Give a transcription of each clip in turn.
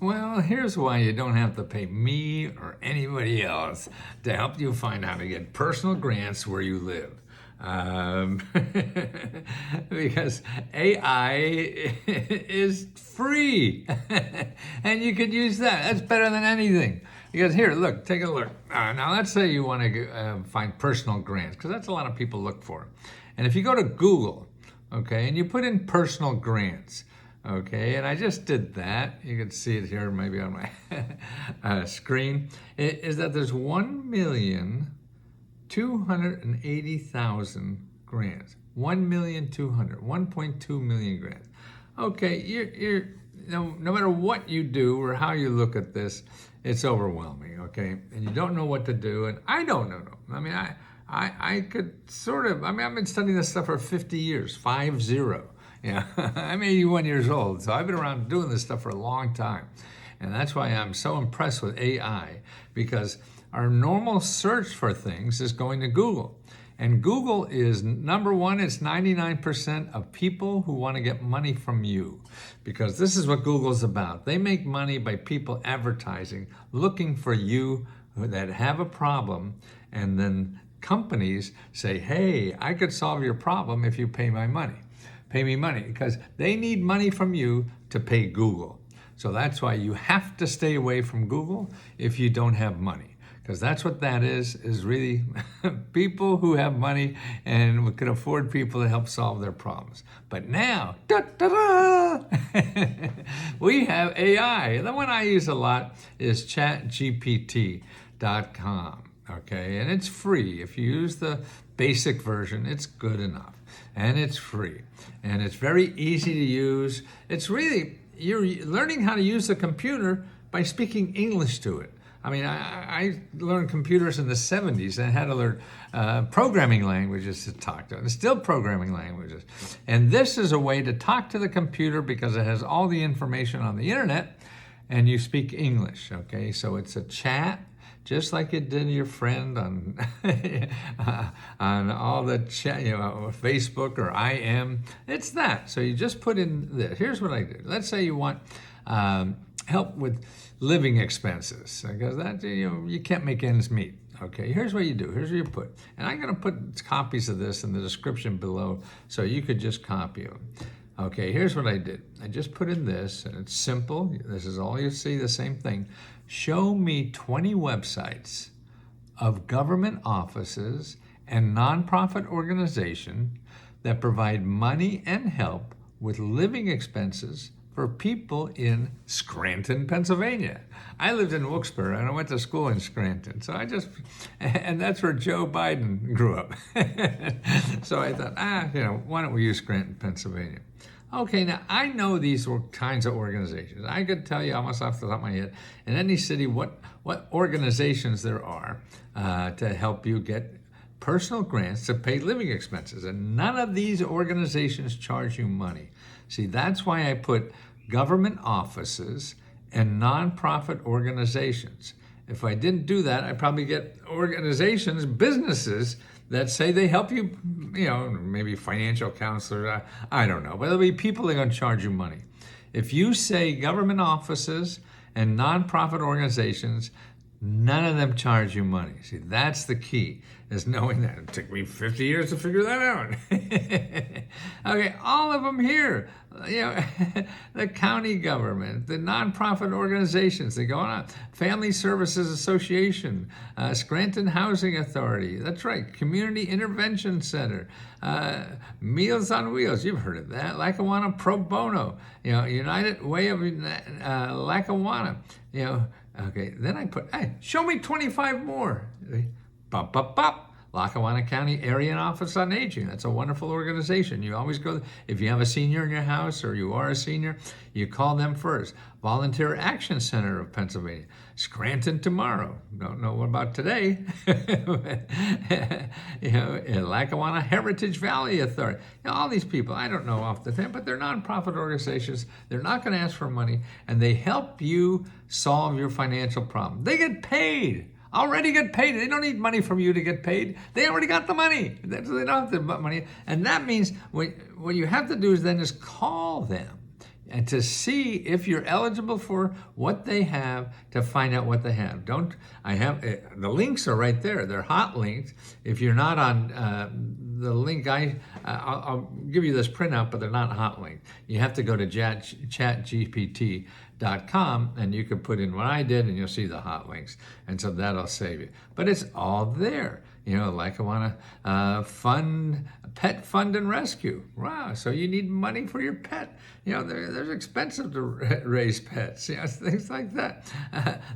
Well, here's why you don't have to pay me or anybody else to help you find how to get personal grants where you live. Um, because AI is free and you could use that. That's better than anything. Because here, look, take a look. Now, let's say you want to find personal grants, because that's a lot of people look for. And if you go to Google, okay, and you put in personal grants, okay, and I just did that. You can see it here maybe on my screen. Is that there's 1,280,000 grants. 1,200,000, million grants. Okay, you're no matter what you do or how you look at this, it's overwhelming, okay? And you don't know what to do, and I don't know. I mean, I could sort of, I mean, I've been studying this stuff for 50 years, 50. Yeah, I'm 81 years old, so I've been around doing this stuff for a long time. And that's why I'm so impressed with AI, because our normal search for things is going to Google. And Google is number one. It's 99% of people who want to get money from you, because this is what Google's about. They make money by people advertising, looking for you that have a problem, and then companies say, hey, I could solve your problem if you pay my money. Pay me money, because they need money from you to pay Google. So that's why you have to stay away from Google if you don't have money. Because that's what that is really people who have money and can afford people to help solve their problems. But now, we have AI. The one I use a lot is chatgpt.com, okay? And it's free. If you use the basic version, it's good enough. And it's free. And it's very easy to use. It's really, you're learning how to use the computer by speaking English to it. I mean, I learned computers in the 70s and had to learn programming languages to talk to it. It's still programming languages. And this is a way to talk to the computer because it has all the information on the internet and you speak English, okay? So it's a chat, just like you did your friend on on all the chat, Facebook or IM. It's that. So you just put in this. Here's what I did. Let's say you want help with living expenses, because that you can't make ends meet. Okay, here's what you do. Here's what you put. And I'm going to put copies of this in the description below so you could just copy them. Okay, here's what I did. I just put in this, and it's simple. This is all you see, the same thing. Show me 20 websites of government offices and nonprofit organizations that provide money and help with living expenses for people in Scranton, Pennsylvania. I lived in Wilkes-Barre and I went to school in Scranton. So and that's where Joe Biden grew up. So I thought, why don't we use Scranton, Pennsylvania? Okay, now I know these kinds of organizations. I could tell you almost off the top of my head in any city what organizations there are to help you get personal grants to pay living expenses. And none of these organizations charge you money. See, that's why I put government offices and nonprofit organizations. If I didn't do that, I'd probably get organizations, businesses that say they help you, maybe financial counselors, I don't know. But there'll be people that are going to charge you money. If you say government offices and nonprofit organizations, none of them charge you money. See, that's the key, is knowing that. It took me 50 years to figure that out. Okay, all of them here. The county government, the nonprofit organizations that go on, Family Services Association, Scranton Housing Authority, that's right, Community Intervention Center, Meals on Wheels, you've heard of that, Lackawanna Pro Bono, United Way of Lackawanna, Okay, then I put, hey, show me 25 more. Bop, bop, bop. Lackawanna County Area Office on Aging. That's a wonderful organization. You always go, if you have a senior in your house or you are a senior, you call them first. Volunteer Action Center of Pennsylvania. Scranton Tomorrow. Don't know what about today. Lackawanna Heritage Valley Authority. All these people, I don't know off the top, but they're nonprofit organizations. They're not going to ask for money, and they help you solve your financial problem. They get paid. Already get paid. They don't need money from you to get paid. They already got the money. They don't have the money. And that means what you have to do is then call them and to see if you're eligible for what they have, to find out what they have. The links are right there. They're hot links. If you're not on the link, I'll give you this printout, but they're not hot links. You have to go to chatgpt.com and you can put in what I did and you'll see the hot links. And so that'll save you. But it's all there. Like I want to pet fund and rescue. Wow, so you need money for your pet. They're expensive to raise pets, things like that.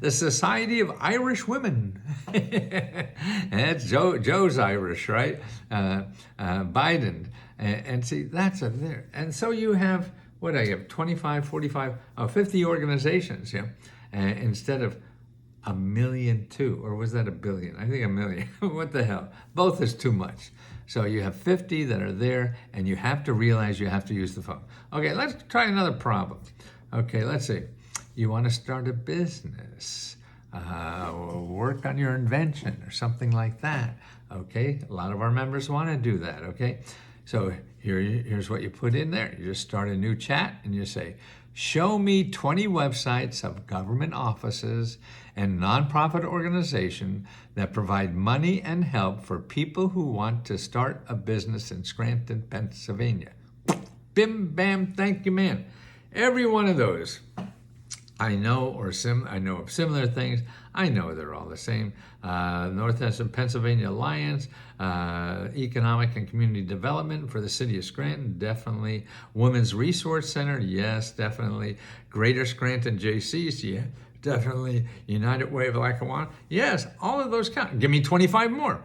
The Society of Irish Women. And it's Joe's Irish, right? Biden. And see, that's up there. And so you have, 25, 45, 50 organizations, instead of 1,000,000 too, or was that 1 billion? I think 1 million. What the hell? Both is too much. So you have 50 that are there, and you have to realize you have to use the phone. Okay, let's try another problem. Okay, let's see. You want to start a business, work on your invention or something like that. Okay, a lot of our members want to do that. Okay, so here's what you put in there. You just start a new chat and you say, show me 20 websites of government offices and nonprofit organizations that provide money and help for people who want to start a business in Scranton, Pennsylvania. Bim, bam, thank you, man. Every one of those, I know of similar things. I know they're all the same. Northwestern Pennsylvania Alliance, Economic and Community Development for the City of Scranton, definitely. Women's Resource Center, yes, definitely. Greater Scranton JCs, yeah, definitely. United Way of Lackawanna, yes, all of those count. Give me 25 more.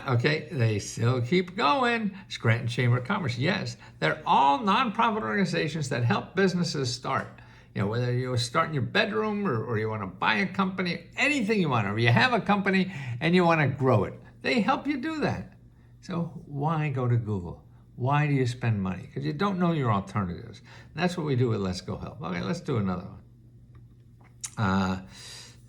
Okay, they still keep going. Scranton Chamber of Commerce, yes. They're all nonprofit organizations that help businesses start. Whether you start in your bedroom or you want to buy a company, anything you want, or you have a company and you want to grow it, they help you do that. So why go to Google? Why do you spend money? Because you don't know your alternatives. And that's what we do with Let's Go Help. Okay, let's do another one.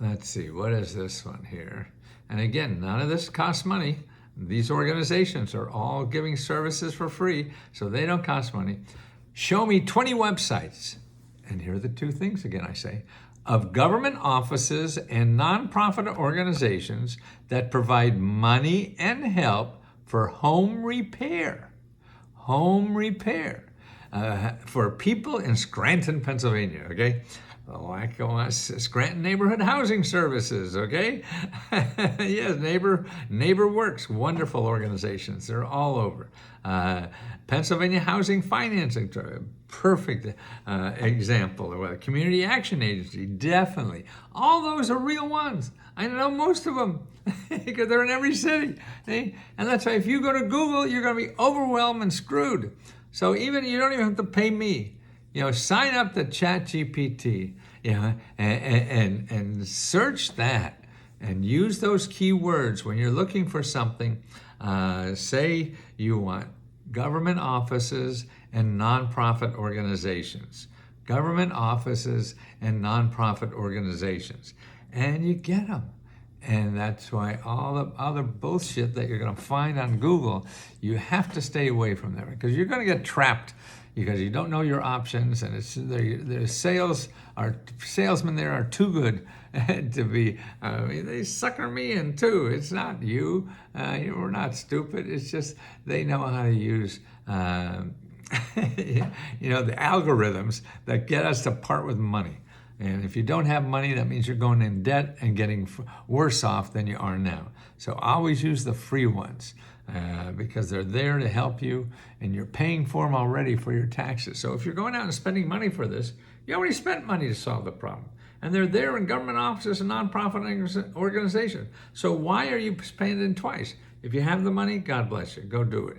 Let's see, what is this one here? And again, none of this costs money. These organizations are all giving services for free, so they don't cost money. Show me 20 websites. And here are the two things again, I say, of government offices and nonprofit organizations that provide money and help for home repair. Home repair for people in Scranton, Pennsylvania, okay? Like Scranton Neighborhood Housing Services, okay? Yes, Neighbor Works, wonderful organizations. They're all over. Pennsylvania Housing Financing, perfect example. Community Action Agency, definitely. All those are real ones. I know most of them because they're in every city. See? And that's why if you go to Google, you're going to be overwhelmed and screwed. So you don't even have to pay me. Sign up to ChatGPT, and search that and use those keywords when you're looking for something. Say you want government offices and nonprofit organizations. Government offices and nonprofit organizations. And you get them. And that's why all the other bullshit that you're going to find on Google, you have to stay away from there because you're going to get trapped because you don't know your options, and the salesmen there are too good to be. They sucker me in too. It's not you. We're not stupid. It's just they know how to use the algorithms that get us to part with money. And if you don't have money, that means you're going in debt and getting worse off than you are now. So always use the free ones because they're there to help you, and you're paying for them already for your taxes. So if you're going out and spending money for this, you already spent money to solve the problem. And they're there in government offices and nonprofit organizations. So why are you paying it twice? If you have the money, God bless you. Go do it.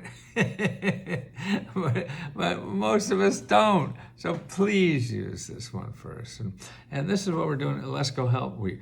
but most of us don't. So please use this one first. And this is what we're doing at Let's Go Help. We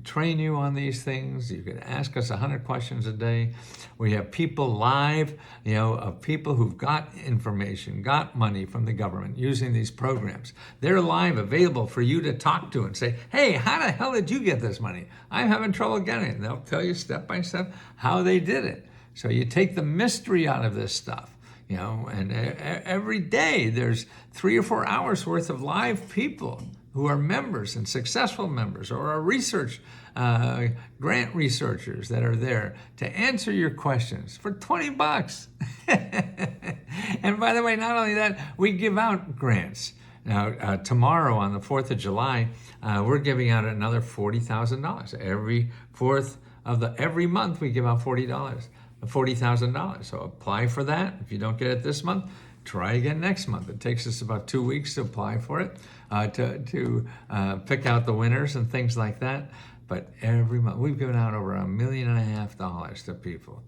train you on these things. You can ask us 100 questions a day. We have people live, of people who've got information, got money from the government using these programs. They're live, available for you to talk to and say, hey, how the hell did you get this money? I'm having trouble getting it. And they'll tell you step by step how they did it. So you take the mystery out of this stuff. you know, and every day there's 3 or 4 hours worth of live people who are members and successful members or are research grant researchers that are there to answer your questions for $20. And by the way, not only that, we give out grants. Now, tomorrow on the 4th of July, we're giving out another $40,000. Every month we give out $40,000. So apply for that. If you don't get it this month, try again next month. It takes us about 2 weeks to apply for it, to pick out the winners and things like that. But every month we've given out over $1.5 million to people,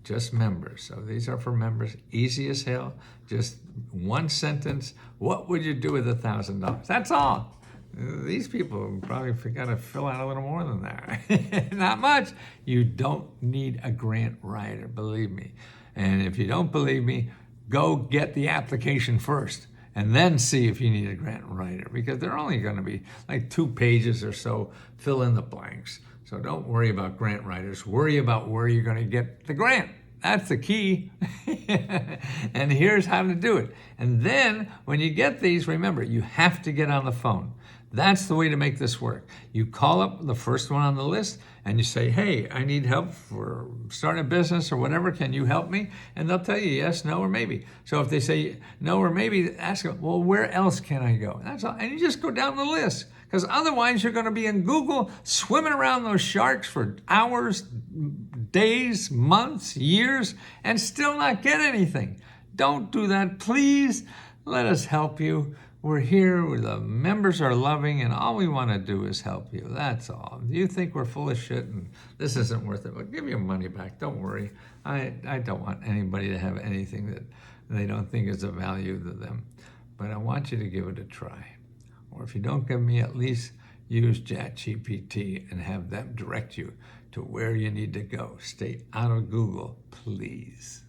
just members. So these are for members, easy as hell. Just one sentence. What would you do with $1,000? That's all. These people probably got to fill out a little more than that. Not much. You don't need a grant writer, believe me. And if you don't believe me, go get the application first and then see if you need a grant writer, because they're only going to be like 2 pages or so. Fill in the blanks. So don't worry about grant writers. Worry about where you're going to get the grant. That's the key. And here's how to do it. And then when you get these, remember, you have to get on the phone. That's the way to make this work. You call up the first one on the list and you say, hey, I need help for starting a business or whatever. Can you help me? And they'll tell you yes, no, or maybe. So if they say no or maybe, ask them, well, where else can I go? That's all. And you just go down the list, because otherwise you're going to be in Google swimming around those sharks for hours, days, months, years, and still not get anything. Don't do that. Please let us help you. We're here, the members are loving, and all we want to do is help you. That's all. You think we're full of shit and this isn't worth it, well, give your money back. Don't worry. I don't want anybody to have anything that they don't think is of value to them. But I want you to give it a try. Or if you don't give me, at least use ChatGPT and have them direct you to where you need to go. Stay out of Google, please.